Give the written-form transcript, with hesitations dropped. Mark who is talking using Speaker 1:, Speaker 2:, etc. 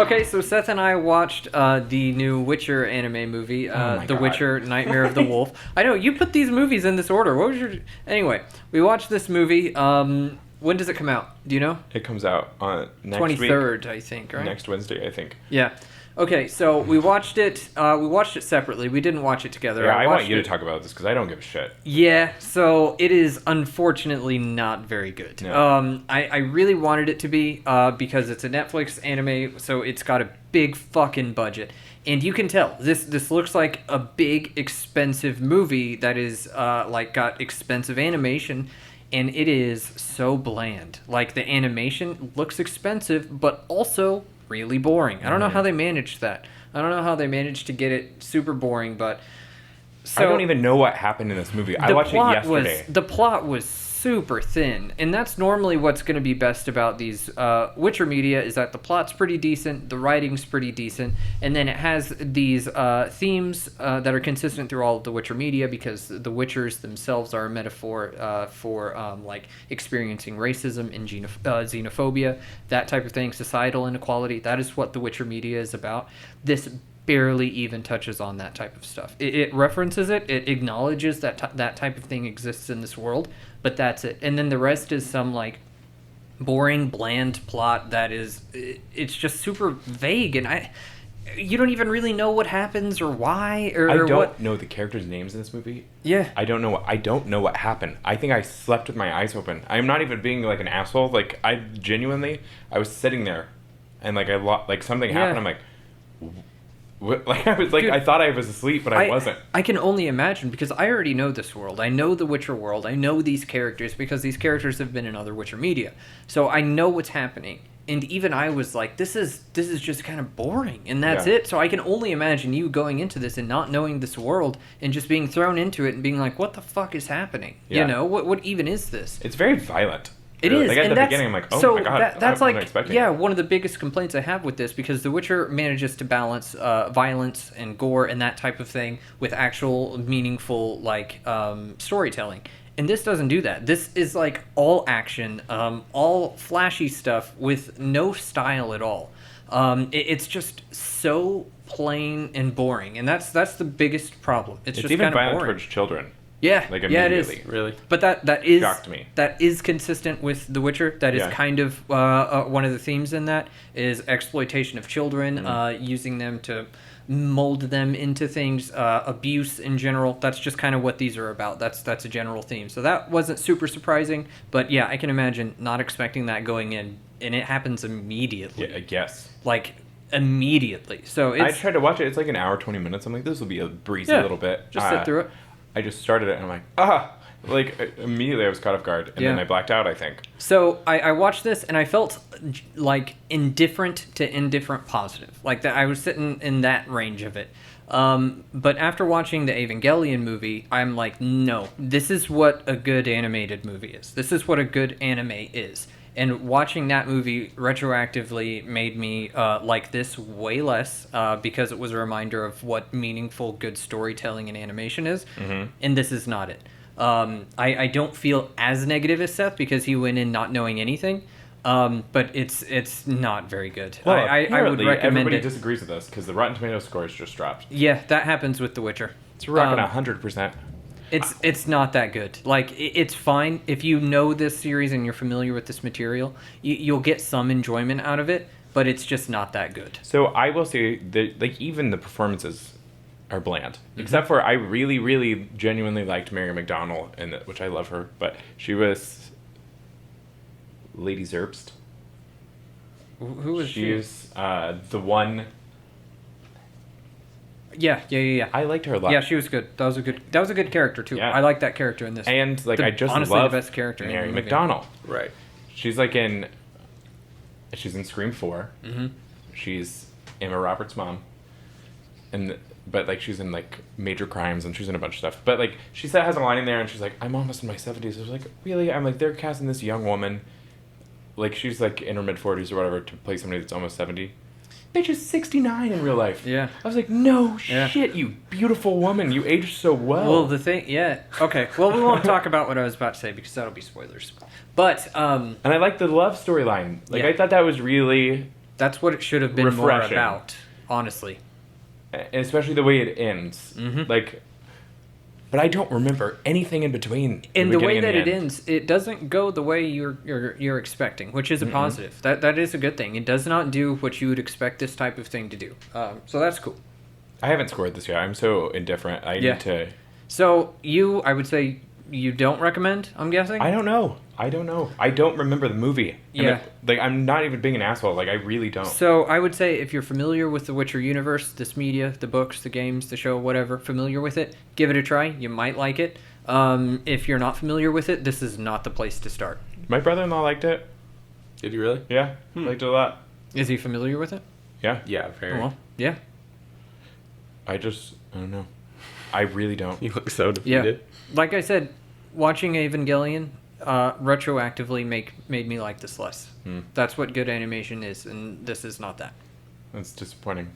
Speaker 1: Okay, so Seth and I watched the new Witcher anime movie, The
Speaker 2: God.
Speaker 1: Witcher: Nightmare of the Wolf. I know you put these movies in this order. What was your? Anyway, we watched this movie. When does it come out? Do you know?
Speaker 2: It comes out on next
Speaker 1: 23rd, I think. Right.
Speaker 2: Next Wednesday, I think.
Speaker 1: Yeah. Okay, so we watched it. We watched it separately. We didn't watch it together.
Speaker 2: Yeah, I want
Speaker 1: watched
Speaker 2: you
Speaker 1: it-
Speaker 2: to talk about this because I don't give a shit.
Speaker 1: Yeah, so it is unfortunately not very good.
Speaker 2: No.
Speaker 1: I really wanted it to be because it's a Netflix anime, so it's got a big fucking budget. And you can tell, this looks like a big, expensive movie that is got expensive animation, and it is so bland. Like, the animation looks expensive, but also really boring. I don't know how they managed that. I don't know how they managed to get it super boring, but... So
Speaker 2: I don't even know what happened in this movie. I watched it yesterday.
Speaker 1: The plot was super thin, and that's normally what's going to be best about these Witcher media, is that the plot's pretty decent, the writing's pretty decent, and then it has these themes that are consistent through all of the Witcher media, because the Witchers themselves are a metaphor for experiencing racism and xenophobia, that type of thing, societal inequality. That is what the Witcher media is about. This barely even touches on that type of stuff. It references it. It acknowledges that that type of thing exists in this world, but that's it. And then the rest is some boring, bland plot that is it's just super vague, and you don't even really know what happens or why or
Speaker 2: I don't
Speaker 1: what.
Speaker 2: know the characters' names in this movie.
Speaker 1: Yeah.
Speaker 2: I don't know what happened. I think I slept with my eyes open. I'm not even being like an asshole. Like, I was sitting there, and something happened. I'm like, what? Like, I was like,
Speaker 1: Dude,
Speaker 2: I thought I was asleep, but I wasn't.
Speaker 1: I can only imagine, because I already know this world. I know the Witcher world. I know these characters because these characters have been in other Witcher media. So I know what's happening. And even I was like, this is just kind of boring, and that's it. So I can only imagine you going into this and not knowing this world and just being thrown into it and being like, what the fuck is happening?
Speaker 2: Yeah.
Speaker 1: You know, what even is this?
Speaker 2: It's very violent.
Speaker 1: It
Speaker 2: really.
Speaker 1: is,
Speaker 2: Like, at
Speaker 1: and
Speaker 2: the beginning, I'm like, oh my god,
Speaker 1: that's
Speaker 2: I wasn't expecting it.
Speaker 1: one of the biggest complaints I have with this, because The Witcher manages to balance violence and gore and that type of thing with actual meaningful storytelling, and this doesn't do that. This is all action, all flashy stuff with no style at all. It's just so plain and boring, and that's the biggest problem. It's just
Speaker 2: even
Speaker 1: kind of
Speaker 2: violent
Speaker 1: boring.
Speaker 2: towards children.
Speaker 1: Yeah,
Speaker 2: Like,
Speaker 1: yeah, it is.
Speaker 2: immediately.
Speaker 3: Really?
Speaker 1: But that is
Speaker 2: Shocked me.
Speaker 1: That is consistent with The Witcher. That is
Speaker 2: Yeah.
Speaker 1: kind of one of the themes in that is exploitation of children, using them to mold them into things, abuse in general. That's just kind of what these are about. That's a general theme. So that wasn't super surprising, but yeah, I can imagine not expecting that going in, and it happens immediately.
Speaker 2: Yeah, I guess.
Speaker 1: Immediately. So
Speaker 2: I
Speaker 1: it's
Speaker 2: tried to watch it. It's like an hour, 20 minutes. I'm like, this will be a breezy
Speaker 1: Yeah,
Speaker 2: little bit.
Speaker 1: just sit through it.
Speaker 2: I just started it, and I'm like, immediately I was caught off guard, and then
Speaker 1: Yeah.
Speaker 2: I blacked out, I think.
Speaker 1: So I watched this, and I felt indifferent to indifferent positive. Like that, I was sitting in that range of it. But after watching the Evangelion movie, I'm like, no, this is what a good animated movie is. This is what a good anime is. And watching that movie retroactively made me like this way less, because it was a reminder of what meaningful, good storytelling and animation is.
Speaker 2: Mm-hmm.
Speaker 1: And this is not it. I don't feel as negative as Seth, because he went in not knowing anything. But it's not very good.
Speaker 2: Well,
Speaker 1: I would
Speaker 2: apparently
Speaker 1: recommend
Speaker 2: everybody
Speaker 1: it.
Speaker 2: disagrees with us because the Rotten Tomatoes score has just dropped.
Speaker 1: Yeah, that happens with The Witcher.
Speaker 2: It's rocking 100%.
Speaker 1: It's not that good. It's fine if you know this series and you're familiar with this material. You'll get some enjoyment out of it, but it's just not that good.
Speaker 2: So I will say that even the performances are bland, except for I really, really genuinely liked Mary McDonnell, which I love her, but she was Lady Zerbst.
Speaker 1: Who was she?
Speaker 2: She's the one.
Speaker 1: Yeah.
Speaker 2: I liked her a lot.
Speaker 1: Yeah, she was good. That was a good character too.
Speaker 2: Yeah.
Speaker 1: I like that character in this.
Speaker 2: And I just
Speaker 1: honestly
Speaker 2: love
Speaker 1: the best character
Speaker 2: Mary
Speaker 1: in the movie.
Speaker 2: McDonnell.
Speaker 3: Right.
Speaker 2: She's she's in Scream 4.
Speaker 1: Mm-hmm.
Speaker 2: She's Emma Roberts' mom. But she's in Major Crimes, and she's in a bunch of stuff. But she has a line in there, and she's like, I'm almost in my 70s. I was like, really? I'm like, they're casting this young woman, she's in her mid 40s or whatever, to play somebody that's almost 70. Bitch is 69 in real life.
Speaker 1: Yeah.
Speaker 2: I was like, no
Speaker 1: Yeah.
Speaker 2: shit, you beautiful woman. You aged so well.
Speaker 1: Well, the thing, yeah. Okay. Well, we won't talk about what I was about to say, because that'll be spoilers. But
Speaker 2: and I like the love storyline.
Speaker 1: Yeah.
Speaker 2: I thought that was really
Speaker 1: That's what it should have been
Speaker 2: Refreshing.
Speaker 1: more about, honestly.
Speaker 2: And especially the way it ends.
Speaker 1: Mhm.
Speaker 2: Like, but I don't remember anything in between.
Speaker 1: And the way
Speaker 2: beginning
Speaker 1: that
Speaker 2: and
Speaker 1: it
Speaker 2: end.
Speaker 1: ends, it doesn't go the way you're expecting, which is a positive. That is a good thing. It does not do what you would expect this type of thing to do. So that's cool.
Speaker 2: I haven't scored this yet. I'm so indifferent. I
Speaker 1: Yeah.
Speaker 2: need to.
Speaker 1: So I would say you don't recommend, I'm guessing?
Speaker 2: I don't know. I don't remember the movie.
Speaker 1: Yeah.
Speaker 2: Like, I'm not even being an asshole. Like, I really don't.
Speaker 1: So I would say if you're familiar with the Witcher universe, this media, the books, the games, the show, whatever, familiar with it, give it a try. You might like it. If you're not familiar with it, this is not the place to start.
Speaker 2: My brother-in-law liked it.
Speaker 3: Did you really?
Speaker 2: Yeah. Liked it a lot.
Speaker 1: Is he familiar with it?
Speaker 2: Yeah.
Speaker 3: Yeah, very.
Speaker 1: Well, yeah.
Speaker 2: I don't know. I really don't.
Speaker 3: You look so
Speaker 1: Yeah.
Speaker 3: defeated.
Speaker 1: Like I said, watching Evangelion retroactively made me like this less. That's what good animation is, and this is not that.
Speaker 2: That's disappointing.